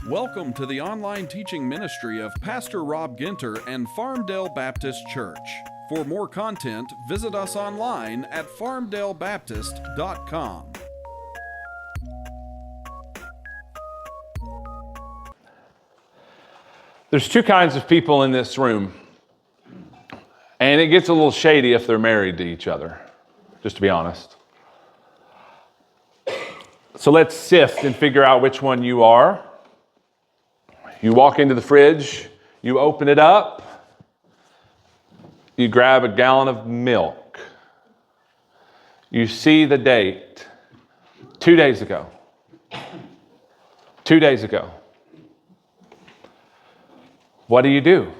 Welcome to the online teaching ministry of Pastor Rob Ginter and Farmdale Baptist Church. For more content, visit us online at farmdalebaptist.com. There's two kinds of people in this room, and it gets a little shady if they're married to each other, just to be honest. So let's sift and figure out which one you are. You walk into the fridge, you open it up, you grab a gallon of milk. You see the date, 2 days ago. 2 days ago. What do?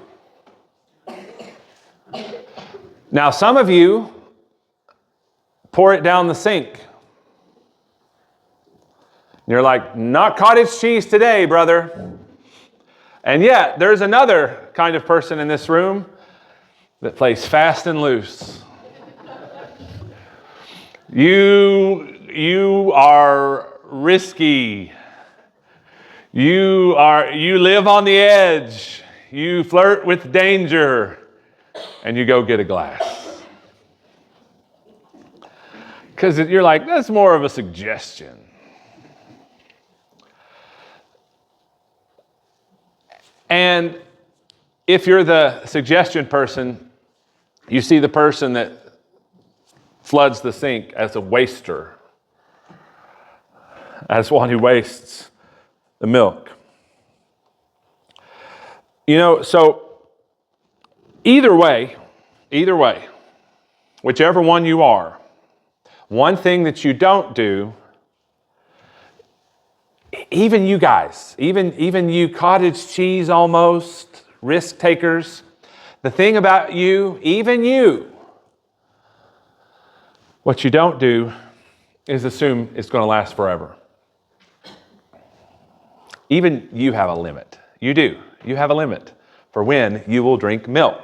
Now, some of you pour it down the sink. You're like, not cottage cheese today, brother. And yet, there's another kind of person in this room that plays fast and loose. You are risky. You live on the edge. You flirt with danger, and you go get a glass. Because you're like, that's more of a suggestion. And if you're the suggestion person, you see the person that floods the sink as a waster, as one who wastes the milk. You know, so either way, whichever one you are, one thing that you don't do, even you guys, even you cottage cheese almost risk takers, the thing about you, even you, what you don't do is assume it's going to last forever. Even you have a limit. You do. You have a limit for when you will drink milk.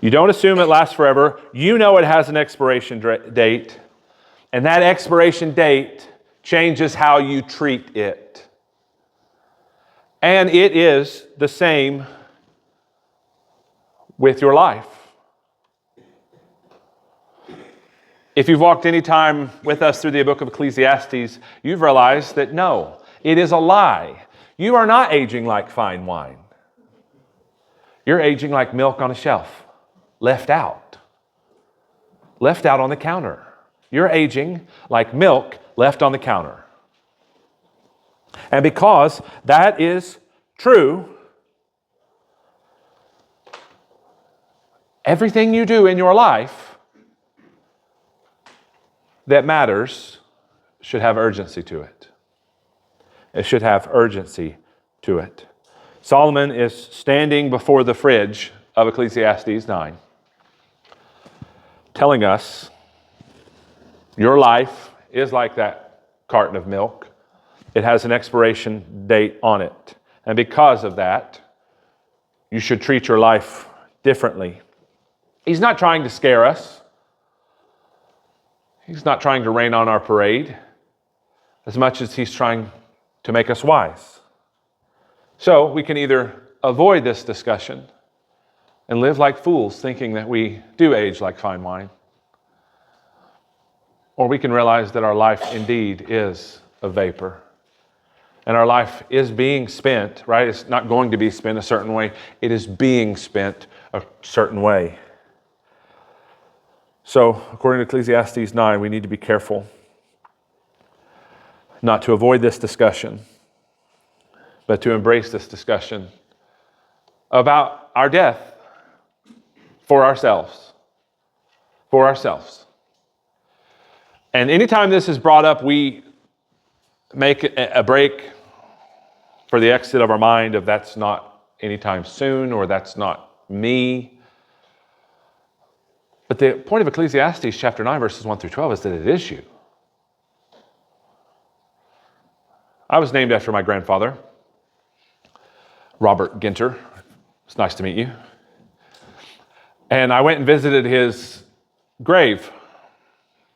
You don't assume it lasts forever. You know it has an expiration date, and that expiration date changes how you treat it. And it is the same with your life. If you've walked any time with us through the Book of Ecclesiastes, you've realized that no, it is a lie. You are not aging like fine wine. You're aging like milk on a shelf, left out on the counter. You're aging like milk left on the counter. And because that is true, everything you do in your life that matters should have urgency to it. It should have urgency to it. Solomon is standing before the fridge of Ecclesiastes 9, telling us your life is like that carton of milk. It has an expiration date on it. And because of that, you should treat your life differently. He's not trying to scare us. He's not trying to rain on our parade as much as he's trying to make us wise. So we can either avoid this discussion and live like fools thinking that we do age like fine wine, or we can realize that our life indeed is a vapor. And our life is being spent, right? It's not going to be spent a certain way. It is being spent a certain way. So, according to Ecclesiastes 9, we need to be careful not to avoid this discussion, but to embrace this discussion about our death for ourselves. For ourselves. And anytime this is brought up, we make a break for the exit of our mind of that's not anytime soon, or that's not me. But the point of Ecclesiastes chapter 9, verses 1 through 12 is that it is you. I was named after my grandfather, Robert Ginter. It's nice to meet you. And I went and visited his grave.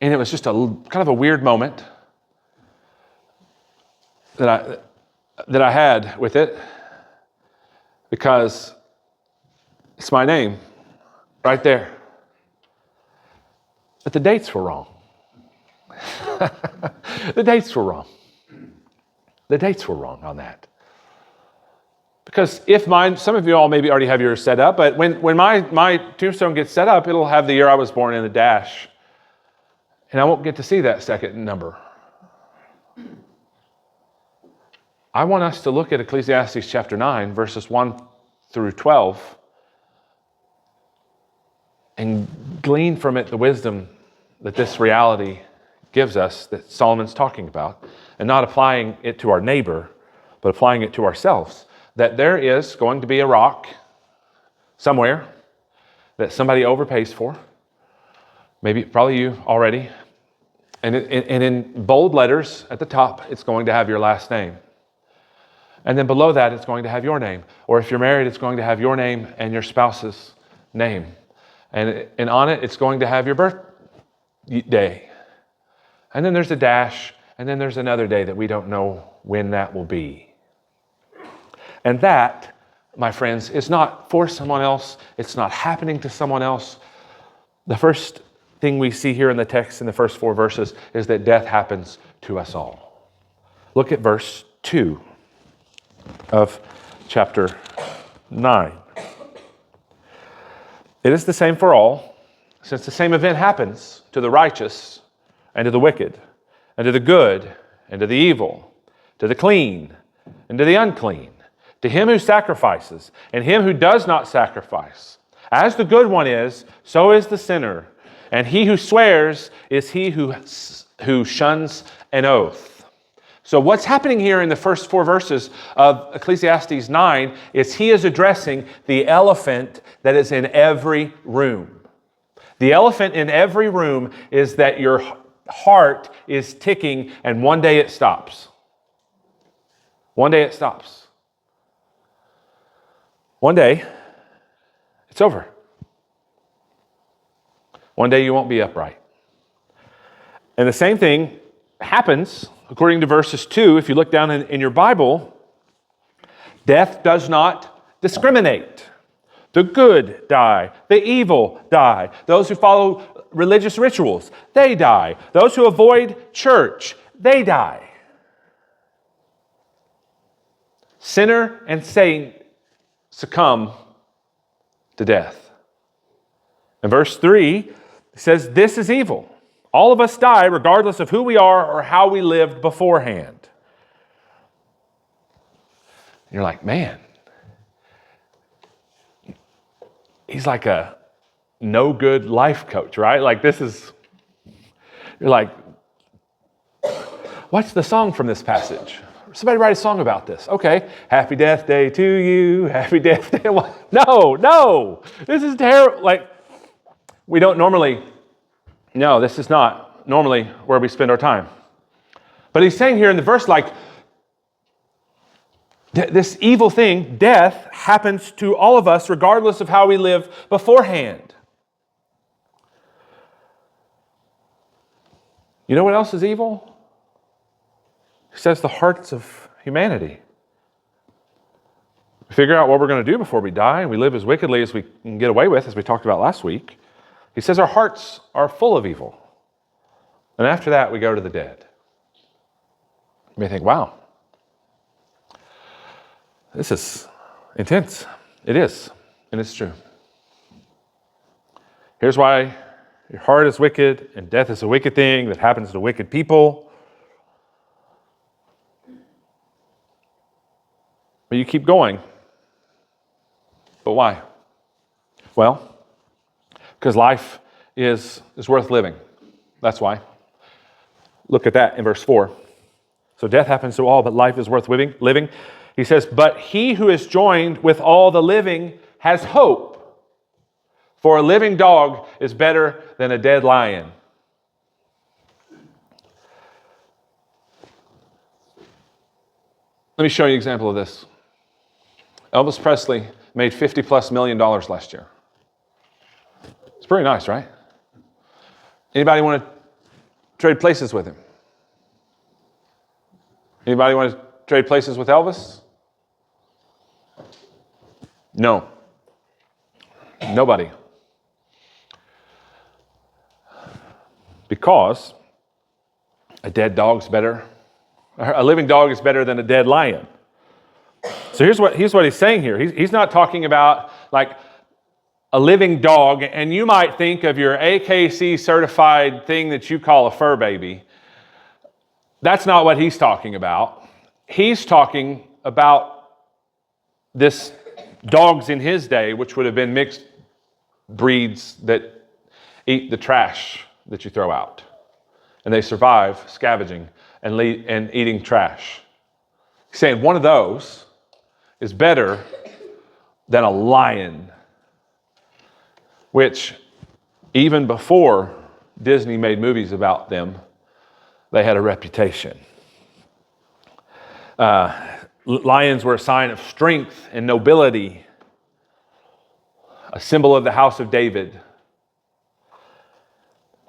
And it was just kind of a weird moment. that I had with it, because it's my name right there. But the dates were wrong. The dates were wrong. The dates were wrong on that. Because if mine, some of you all maybe already have yours set up, but when my tombstone gets set up, it'll have the year I was born in the dash. And I won't get to see that second number. I want us to look at Ecclesiastes chapter 9, verses 1 through 12, and glean from it the wisdom that this reality gives us, that Solomon's talking about, and not applying it to our neighbor, but applying it to ourselves. That there is going to be a rock somewhere that somebody overpays for, maybe probably you already, and in bold letters at the top, it's going to have your last name. And then below that, it's going to have your name. Or if you're married, it's going to have your name and your spouse's name. And on it, it's going to have your birthday. And then there's a dash, and then there's another day that we don't know when that will be. And that, my friends, is not for someone else. It's not happening to someone else. The first thing we see here in the text in the first 4 verses is that death happens to us all. Look at verse 2 of chapter 9. It is the same for all, since the same event happens to the righteous and to the wicked, and to the good and to the evil, to the clean and to the unclean, to him who sacrifices and him who does not sacrifice. As the good one is, so is the sinner, and he who swears is he who shuns an oath. So what's happening here in the first 4 verses of Ecclesiastes 9 is he is addressing the elephant that is in every room. The elephant in every room is that your heart is ticking, and one day it stops. One day it stops. One day, it's over. One day you won't be upright. And the same thing happens, according to verses 2, if you look down in your Bible, death does not discriminate. The good die. The evil die. Those who follow religious rituals, they die. Those who avoid church, they die. Sinner and saint succumb to death. In verse 3, it says, this is evil. All of us die regardless of who we are or how we lived beforehand. You're like, man, he's like a no good life coach, right? Like this is, you're like, what's the song from this passage? Somebody write a song about this. Okay, happy death day to you, happy death day. No, this is terrible. Like, we don't normally, no, this is not normally where we spend our time. But he's saying here in the verse, like, this evil thing, death, happens to all of us regardless of how we live beforehand. You know what else is evil? He says the hearts of humanity. We figure out what we're going to do before we die, and we live as wickedly as we can get away with, as we talked about last week. He says our hearts are full of evil. And after that, we go to the dead. You may think, wow, this is intense. It is, and it's true. Here's why your heart is wicked, and death is a wicked thing that happens to wicked people. But you keep going. But why? Well, because life is worth living. That's why. Look at that in verse 4. So death happens to all, but life is worth living. He says, but he who is joined with all the living has hope. For a living dog is better than a dead lion. Let me show you an example of this. Elvis Presley made $50+ million last year. It's pretty nice, right? Anybody want to trade places with him? Anybody want to trade places with Elvis? No. Nobody. Because a dead dog's better. A living dog is better than a dead lion. So here's what he's saying here. He's not talking about like a living dog, and you might think of your AKC certified thing that you call a fur baby. That's not what he's talking about. He's talking about this dogs in his day, which would have been mixed breeds that eat the trash that you throw out. And they survive scavenging and eating trash. He's saying one of those is better than a lion, which even before Disney made movies about them, they had a reputation. Lions were a sign of strength and nobility, a symbol of the house of David.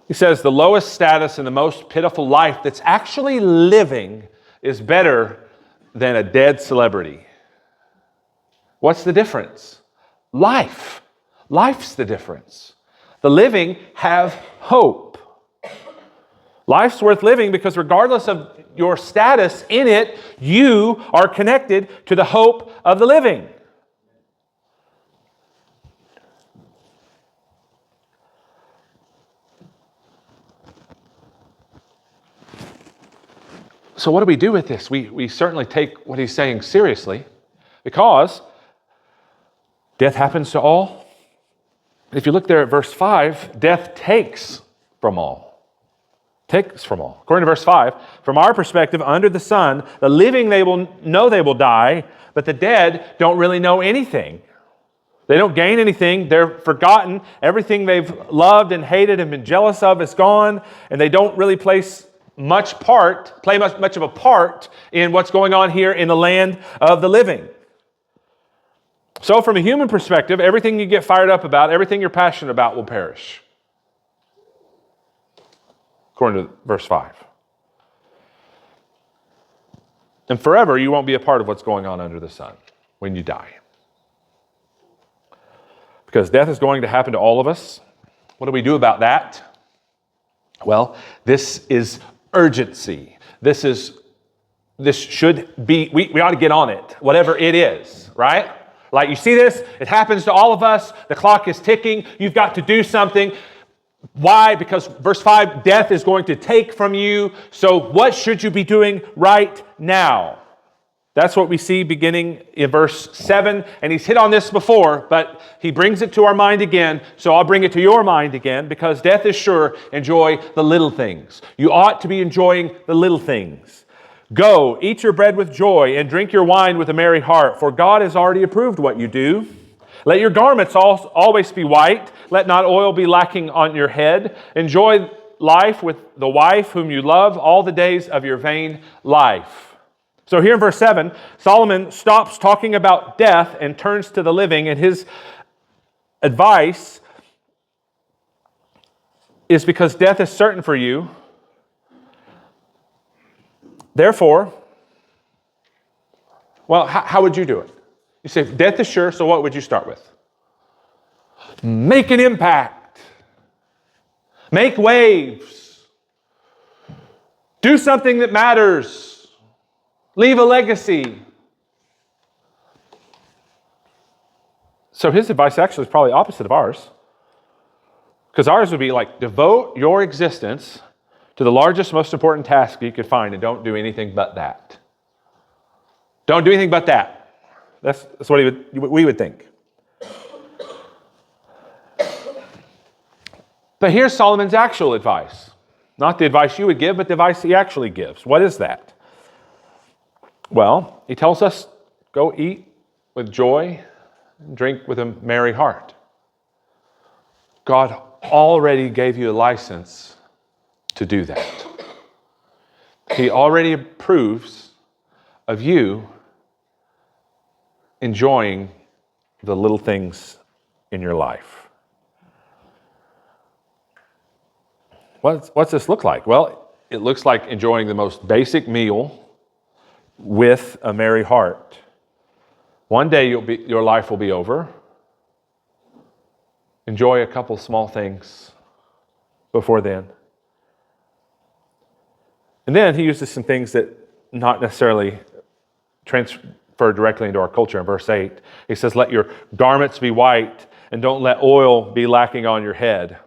He says the lowest status and the most pitiful life that's actually living is better than a dead celebrity. What's the difference? Life. Life's the difference. The living have hope. Life's worth living because regardless of your status in it, you are connected to the hope of the living. So what do we do with this? We certainly take what he's saying seriously because death happens to all. If you look there at verse 5, death takes from all. Takes from all. According to verse 5, from our perspective, under the sun, the living they will know they will die, but the dead don't really know anything. They don't gain anything. They're forgotten. Everything they've loved and hated and been jealous of is gone, and they don't really play much of a part in what's going on here in the land of the living. So from a human perspective, everything you get fired up about, everything you're passionate about will perish. According to verse 5. And forever you won't be a part of what's going on under the sun when you die. Because death is going to happen to all of us. What do we do about that? Well, this is urgency. This should be, we ought to get on it, whatever it is, right? Like you see this, it happens to all of us. The clock is ticking. You've got to do something. Why? Because verse 5, death is going to take from you. So what should you be doing right now? That's what we see beginning in verse 7. And he's hit on this before, but he brings it to our mind again. So I'll bring it to your mind again because death is sure. Enjoy the little things. You ought to be enjoying the little things. Go, eat your bread with joy and drink your wine with a merry heart, for God has already approved what you do. Let your garments always be white. Let not oil be lacking on your head. Enjoy life with the wife whom you love all the days of your vain life. So here in verse 7, Solomon stops talking about death and turns to the living, and his advice is because death is certain for you. Therefore, well, how would you do it? You say, death is sure, so what would you start with? Make an impact. Make waves. Do something that matters. Leave a legacy. So his advice actually is probably opposite of ours. Because ours would be like, devote your existence to the largest, most important task you could find and don't do anything but that. Don't do anything but that. That's what we would think. But here's Solomon's actual advice. Not the advice you would give, but the advice he actually gives. What is that? Well, he tells us, go eat with joy and drink with a merry heart. God already gave you a license to do that. He already approves of you enjoying the little things in your life. What's this look like? Well, it looks like enjoying the most basic meal with a merry heart. One day your life will be over. Enjoy a couple small things before then. And then he uses some things that not necessarily transfer directly into our culture in verse 8. He says, let your garments be white and don't let oil be lacking on your head.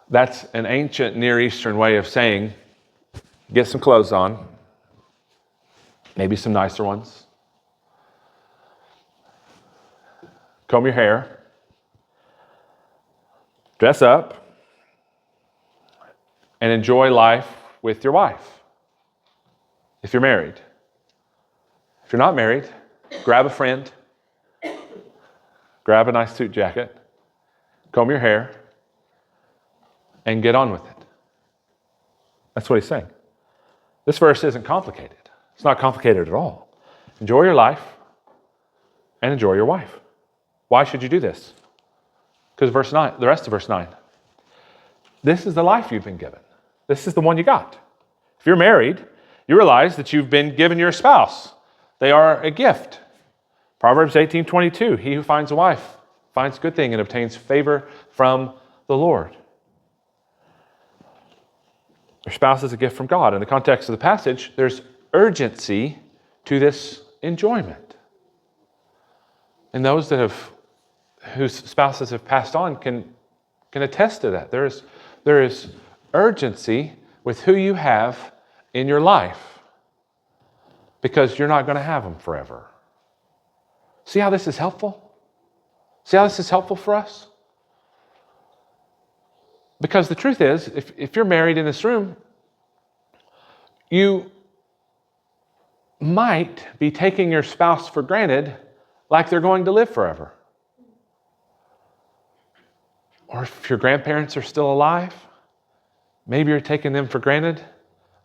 That's an ancient Near Eastern way of saying, get some clothes on, maybe some nicer ones. Comb your hair. Dress up. And enjoy life with your wife. If you're married. If you're not married, grab a friend. Grab a nice suit jacket. Comb your hair. And get on with it. That's what he's saying. This verse isn't complicated. It's not complicated at all. Enjoy your life and enjoy your wife. Why should you do this? Because verse 9, the rest of verse 9. This is the life you've been given. This is the one you got. If you're married, you realize that you've been given your spouse. They are a gift. Proverbs 18:22, he who finds a wife finds a good thing and obtains favor from the Lord. Your spouse is a gift from God. In the context of the passage, there's urgency to this enjoyment. And those whose spouses have passed on can attest to that. There is urgency with who you have in your life because you're not going to have them forever. See how this is helpful? See how this is helpful for us? Because the truth is, if you're married in this room, you might be taking your spouse for granted like they're going to live forever. Or if your grandparents are still alive, maybe you're taking them for granted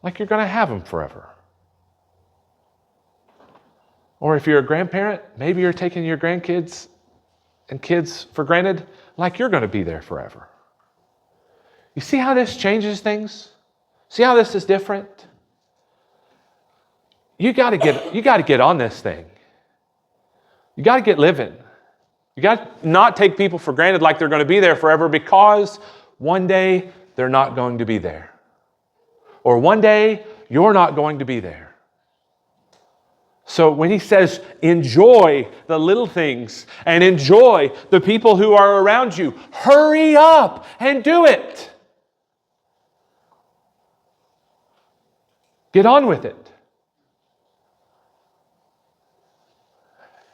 like you're going to have them forever. Or if you're a grandparent, maybe you're taking your grandkids and kids for granted like you're going to be there forever. You see how this changes things? See how this is different? You got to get on this thing. You got to get living. You got to not take people for granted like they're going to be there forever because one day they're not going to be there. Or one day you're not going to be there. So when he says enjoy the little things and enjoy the people who are around you, hurry up and do it. Get on with it.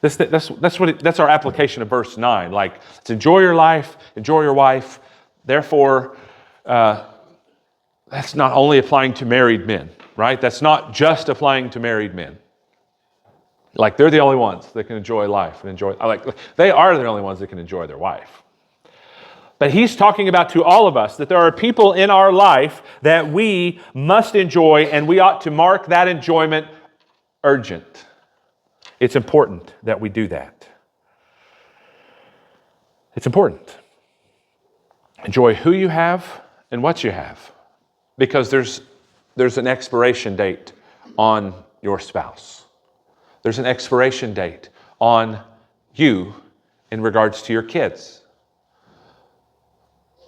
That's our application of verse 9. Like, let's enjoy your life, enjoy your wife. Therefore, that's not only applying to married men, right? That's not just applying to married men. Like, they're the only ones that can enjoy life and enjoy. They are the only ones that can enjoy their wife. But he's talking about to all of us that there are people in our life that we must enjoy, and we ought to mark that enjoyment urgent. It's important that we do that. It's important. Enjoy who you have and what you have. Because there's an expiration date on your spouse. There's an expiration date on you in regards to your kids.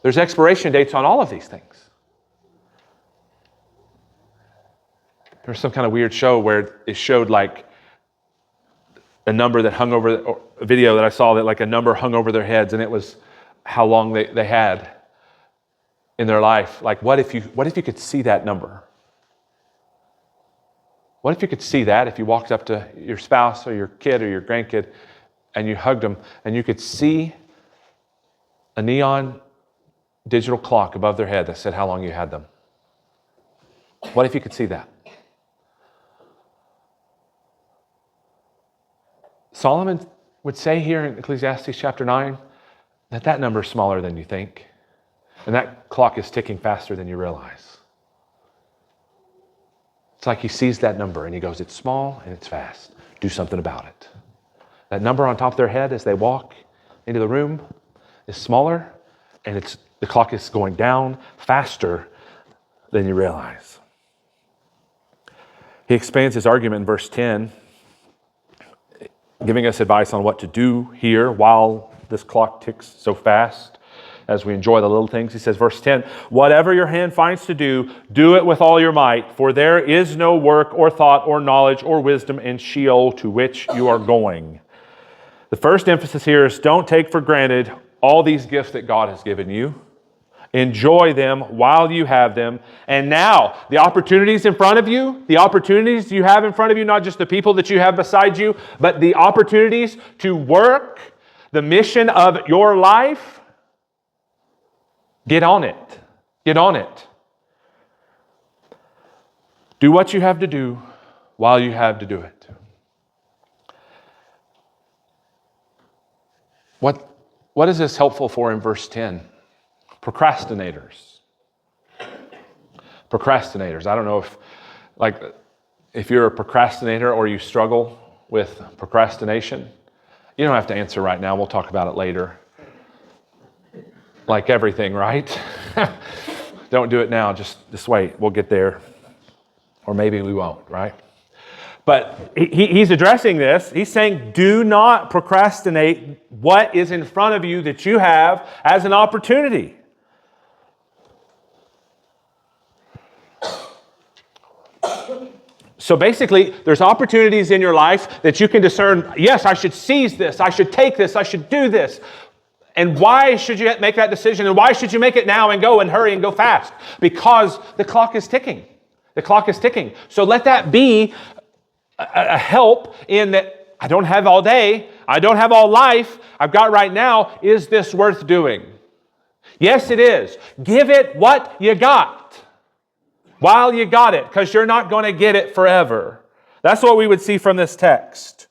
There's expiration dates on all of these things. There's some kind of weird show where it showed like a number that hung over, or a video that I saw that like a number hung over their heads, and it was how long they had in their life. Like, what if you could see that number? What if you could see that if you walked up to your spouse or your kid or your grandkid and you hugged them and you could see a neon digital clock above their head that said how long you had them? What if you could see that? Solomon would say here in Ecclesiastes chapter 9 that number is smaller than you think. And that clock is ticking faster than you realize. It's like he sees that number and he goes, it's small and it's fast. Do something about it. That number on top of their head as they walk into the room is smaller, and the clock is going down faster than you realize. He expands his argument in verse 10, giving us advice on what to do here while this clock ticks so fast as we enjoy the little things. He says, verse 10, whatever your hand finds to do, do it with all your might, for there is no work or thought or knowledge or wisdom in Sheol to which you are going. The first emphasis here is don't take for granted all these gifts that God has given you. Enjoy them while you have them. And now, the opportunities in front of you, the opportunities you have in front of you, not just the people that you have beside you, but the opportunities to work the mission of your life, get on it. Get on it. Do what you have to do while you have to do it. What is this helpful for in verse 10? Procrastinators. Procrastinators. I don't know if you're a procrastinator or you struggle with procrastination. You don't have to answer right now. We'll talk about it later. Like everything, right? Don't do it now. Just wait. We'll get there. Or maybe we won't, right? But he's addressing this. He's saying, do not procrastinate what is in front of you that you have as an opportunity. So basically, there's opportunities in your life that you can discern, yes, I should seize this, I should take this, I should do this. And why should you make that decision? And why should you make it now and go and hurry and go fast? Because the clock is ticking. The clock is ticking. So let that be a help in that I don't have all day, I don't have all life, I've got right now. Is this worth doing? Yes, it is. Give it what you got while you got it, because you're not going to get it forever. That's what we would see from this text.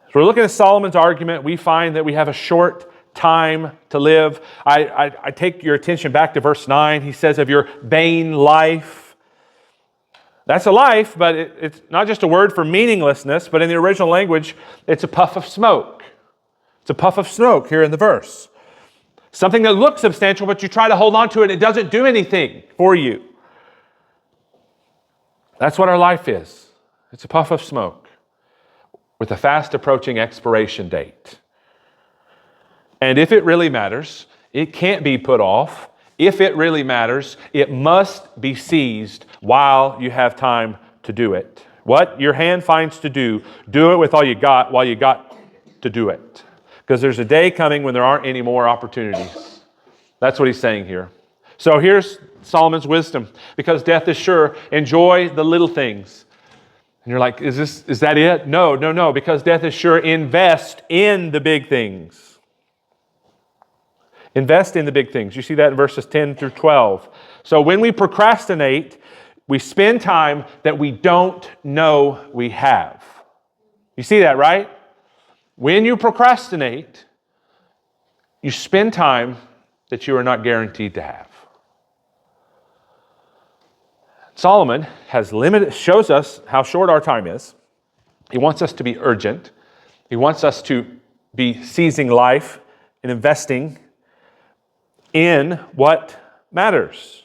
So we're looking at Solomon's argument. We find that we have a short time to live. I take your attention back to verse 9. He says of your vain life. That's a life, but it's not just a word for meaninglessness, but in the original language, it's a puff of smoke. It's a puff of smoke here in the verse. Something that looks substantial, but you try to hold on to it, it doesn't do anything for you. That's what our life is. It's a puff of smoke with a fast approaching expiration date. And if it really matters, it can't be put off. If it really matters, it must be seized while you have time to do it. What your hand finds to do it with all you got while you got to do it. Because there's a day coming when there aren't any more opportunities. That's what he's saying here. So here's Solomon's wisdom. Because death is sure, enjoy the little things. And you're like, is that it? No. Because death is sure, invest in the big things. Invest in the big things. You see that in verses 10 through 12. So when we procrastinate, we spend time that we don't know we have. You see that, right? When you procrastinate, you spend time that you are not guaranteed to have. Solomon shows us how short our time is. He wants us to be urgent. He wants us to be seizing life and investing in what matters.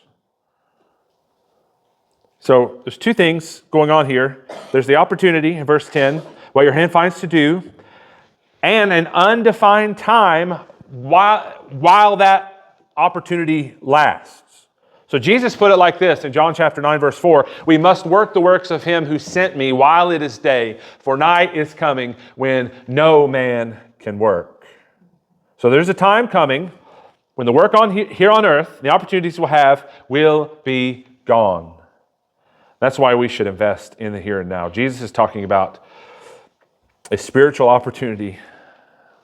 So there's two things going on here. There's the opportunity in verse 10, what your hand finds to do, and an undefined time while that opportunity lasts. So Jesus put it like this in John chapter 9, verse 4, we must work the works of him who sent me while it is day, for night is coming when no man can work. So there's a time coming when the work here on earth, the opportunities we'll have, will be gone. That's why we should invest in the here and now. Jesus is talking about a spiritual opportunity.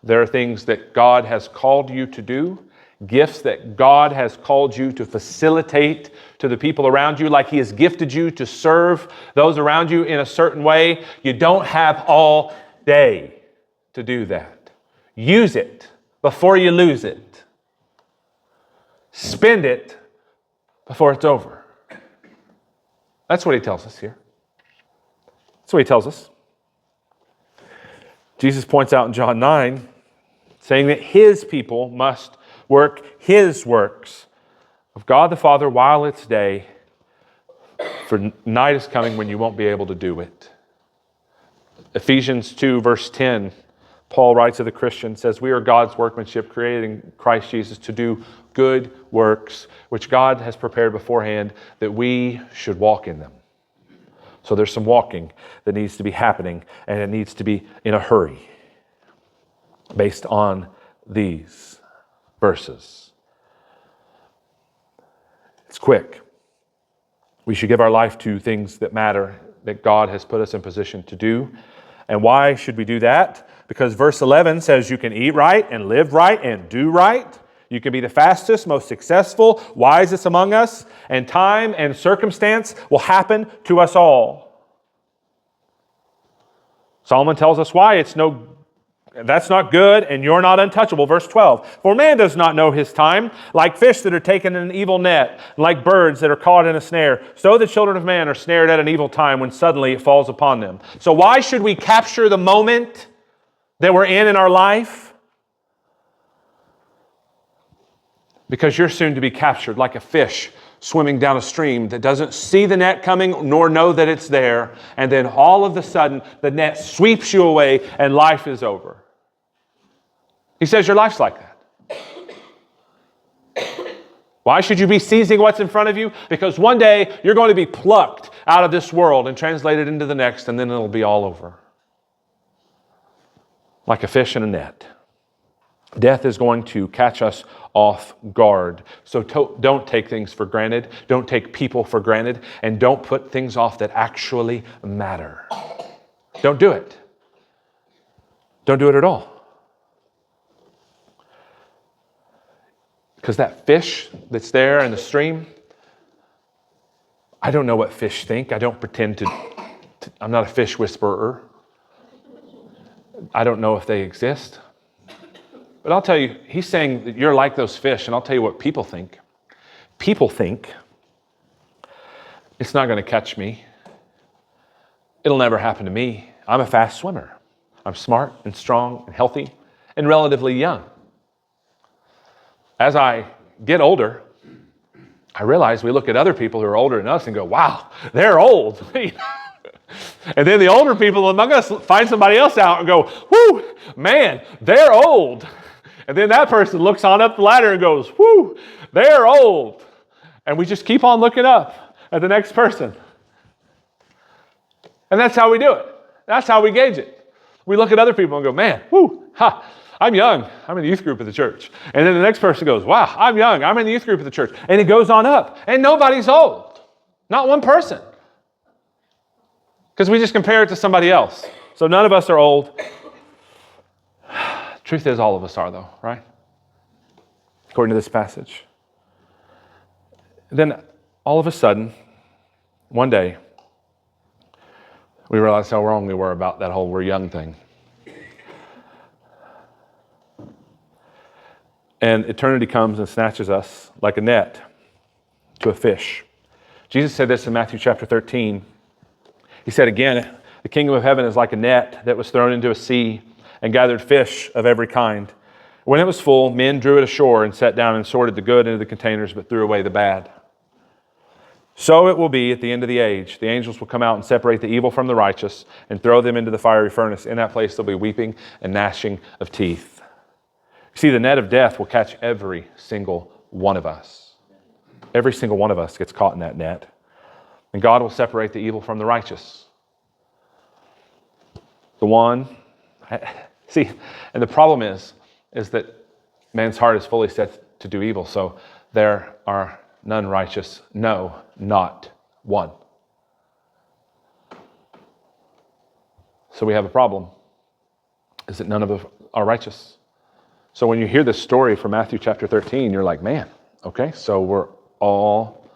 There are things that God has called you to do, gifts that God has called you to facilitate to the people around you, like he has gifted you to serve those around you in a certain way. You don't have all day to do that. Use it before you lose it. Spend it before it's over. That's what he tells us here. That's what he tells us. Jesus points out in John 9, saying that his people must work his works of God the Father while it's day, For night is coming when you won't be able to do it. Ephesians 2, verse 10, Paul writes to the Christian, says, we are God's workmanship, created in Christ Jesus to do good works, which God has prepared beforehand that we should walk in them. So there's some walking that needs to be happening, and it needs to be in a hurry based on these verses. It's quick. We should give our life to things that matter, that God has put us in position to do. And why should we do that? Because verse 11 says you can eat right and live right and do right. You can be the fastest, most successful, wisest among us, and time and circumstance will happen to us all. Solomon tells us why that's not good, and you're not untouchable. Verse 12, for man does not know his time, like fish that are taken in an evil net, like birds that are caught in a snare. So the children of man are snared at an evil time when suddenly it falls upon them. So why should we capture the moment that we're in our life? Because you're soon to be captured like a fish swimming down a stream that doesn't see the net coming nor know that it's there. And then all of a sudden, the net sweeps you away and life is over. He says your life's like that. Why should you be seizing what's in front of you? Because one day you're going to be plucked out of this world and translated into the next, and then it'll be all over. Like a fish in a net. Death is going to catch us off guard. So don't take things for granted. Don't take people for granted. And don't put things off that actually matter. Don't do it. Don't do it at all. Because that fish that's there in the stream, I don't know what fish think. I don't pretend to I'm not a fish whisperer. I don't know if they exist. But I'll tell you, he's saying that you're like those fish, and I'll tell you what people think. People think it's not going to catch me. It'll never happen to me. I'm a fast swimmer. I'm smart and strong and healthy and relatively young. As I get older, I realize we look at other people who are older than us and go, wow, they're old. And then the older people among us find somebody else out and go, whoo, man, they're old. And then that person looks on up the ladder and goes, whoo, they're old. And we just keep on looking up at the next person. And that's how we do it. That's how we gauge it. We look at other people and go, man, whoo, ha, I'm young. I'm in the youth group of the church. And then the next person goes, wow, I'm young. I'm in the youth group of the church. And it goes on up. And nobody's old. Not one person. Because we just compare it to somebody else. So none of us are old. Truth is, all of us are, though, right? According to this passage. Then, all of a sudden, one day, we realized how wrong we were about that whole we're young thing. And eternity comes and snatches us like a net to a fish. Jesus said this in Matthew chapter 13. He said again, the kingdom of heaven is like a net that was thrown into a sea and gathered fish of every kind. When it was full, men drew it ashore and sat down and sorted the good into the containers, but threw away the bad. So it will be at the end of the age. The angels will come out and separate the evil from the righteous and throw them into the fiery furnace. In that place there'll be weeping and gnashing of teeth. You see, the net of death will catch every single one of us. Every single one of us gets caught in that net. And God will separate the evil from the righteous. See, and the problem is that man's heart is fully set to do evil. So there are none righteous. No, not one. So we have a problem. Is that none of us are righteous. So when you hear this story from Matthew chapter 13, you're like, man, okay, so we're all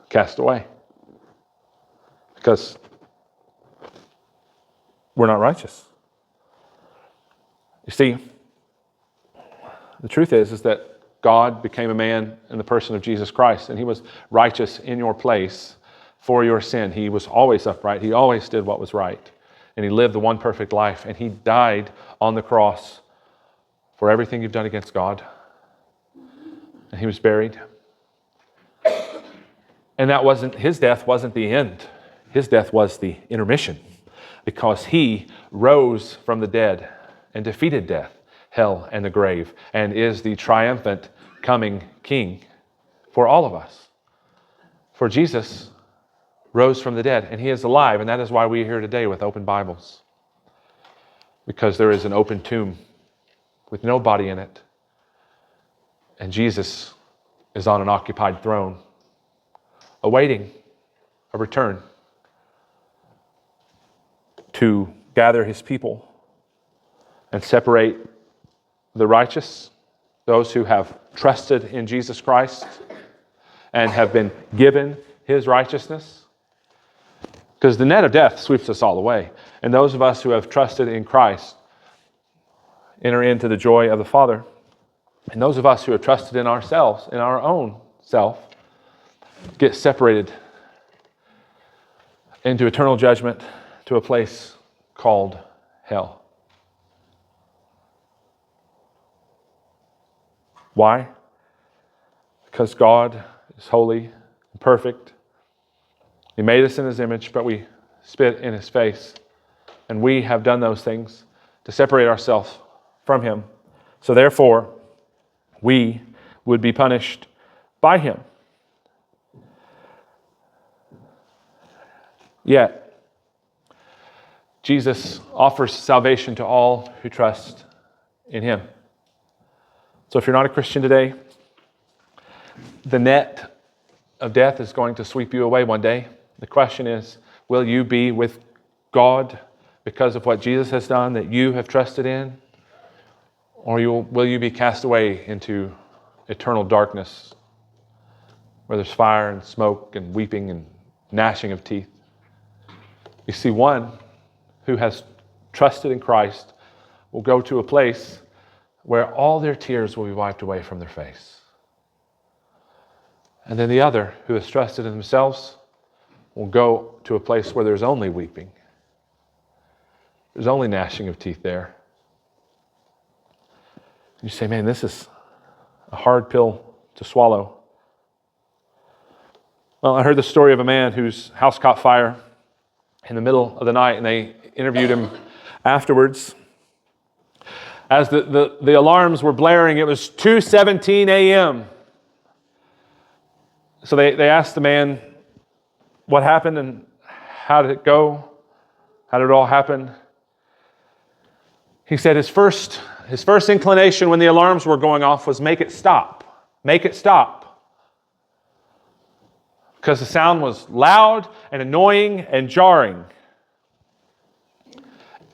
cast away. Because we're not righteous. You see, the truth is that God became a man in the person of Jesus Christ, and he was righteous in your place for your sin. He was always upright. He always did what was right. And he lived the one perfect life, and he died on the cross for everything you've done against God. And he was buried. And his death wasn't the end. His death was the intermission, because he rose from the dead and defeated death, hell, and the grave, and is the triumphant coming King for all of us. For Jesus rose from the dead, and he is alive, and that is why we are here today with open Bibles. Because there is an open tomb with no body in it, and Jesus is on an occupied throne, awaiting a return to gather his people and separate the righteous, those who have trusted in Jesus Christ and have been given his righteousness. Because the net of death sweeps us all away. And those of us who have trusted in Christ enter into the joy of the Father. And those of us who have trusted in ourselves, in our own self, get separated into eternal judgment, to a place called hell. Why? Because God is holy and perfect. He made us in his image, but we spit in his face. And we have done those things to separate ourselves from him. So therefore, we would be punished by him. Yet, Jesus offers salvation to all who trust in him. So if you're not a Christian today, the net of death is going to sweep you away one day. The question is, will you be with God because of what Jesus has done that you have trusted in? Or will you be cast away into eternal darkness where there's fire and smoke and weeping and gnashing of teeth? You see, one who has trusted in Christ will go to a place where all their tears will be wiped away from their face. And then the other who has trusted in themselves will go to a place where there's only weeping. There's only gnashing of teeth there. You say, man, this is a hard pill to swallow. Well, I heard the story of a man whose house caught fire in the middle of the night, and they interviewed him afterwards. As the alarms were blaring, it was 2:17 a.m. So they asked the man what happened and how did it go? How did it all happen? He said his first inclination when the alarms were going off was make it stop. Make it stop. Because the sound was loud and annoying and jarring.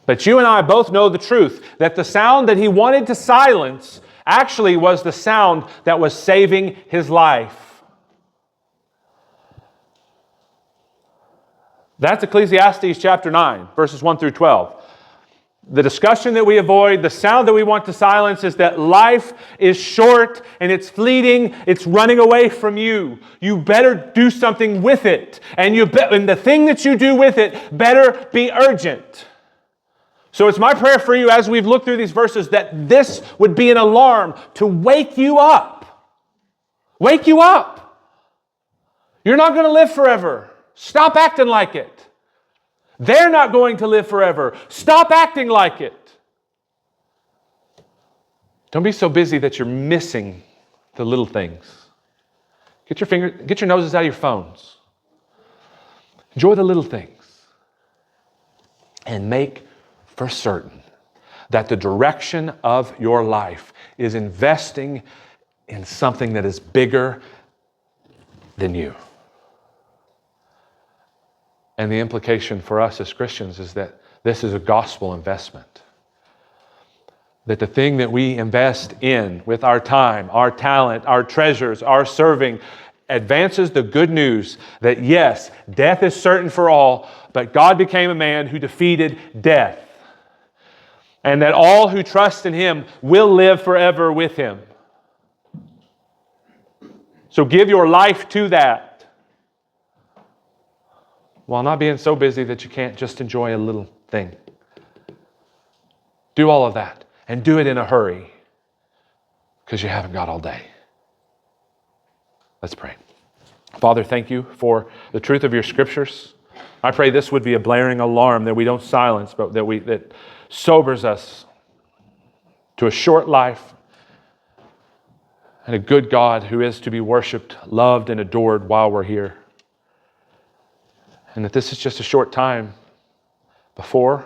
But you and I both know the truth, that the sound that he wanted to silence actually was the sound that was saving his life. That's Ecclesiastes chapter 9, verses 1 through 12. The discussion that we avoid, the sound that we want to silence is that life is short and it's fleeting, it's running away from you. You better do something with it. And the thing that you do with it better be urgent. So it's my prayer for you as we've looked through these verses that this would be an alarm to wake you up. Wake you up. You're not going to live forever. Stop acting like it. They're not going to live forever. Stop acting like it. Don't be so busy that you're missing the little things. Get your noses out of your phones. Enjoy the little things. And make for certain that the direction of your life is investing in something that is bigger than you. And the implication for us as Christians is that this is a gospel investment. That the thing that we invest in with our time, our talent, our treasures, our serving, advances the good news that yes, death is certain for all, but God became a man who defeated death. And that all who trust in him will live forever with him. So give your life to that, while not being so busy that you can't just enjoy a little thing. Do all of that, and do it in a hurry, because you haven't got all day. Let's pray. Father, thank you for the truth of your Scriptures. I pray this would be a blaring alarm that we don't silence, but that sobers us to a short life and a good God who is to be worshiped, loved, and adored while we're here. And that this is just a short time before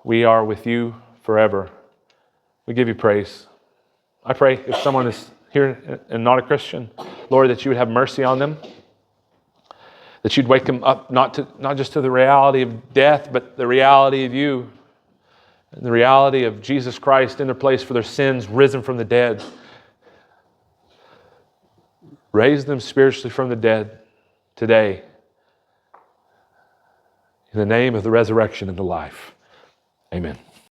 we are with you forever. We give you praise. I pray if someone is here and not a Christian, Lord, that you would have mercy on them, that you'd wake them up not just to the reality of death, but the reality of you, and the reality of Jesus Christ in their place for their sins, risen from the dead. Raise them spiritually from the dead today, in the name of the resurrection and the life. Amen.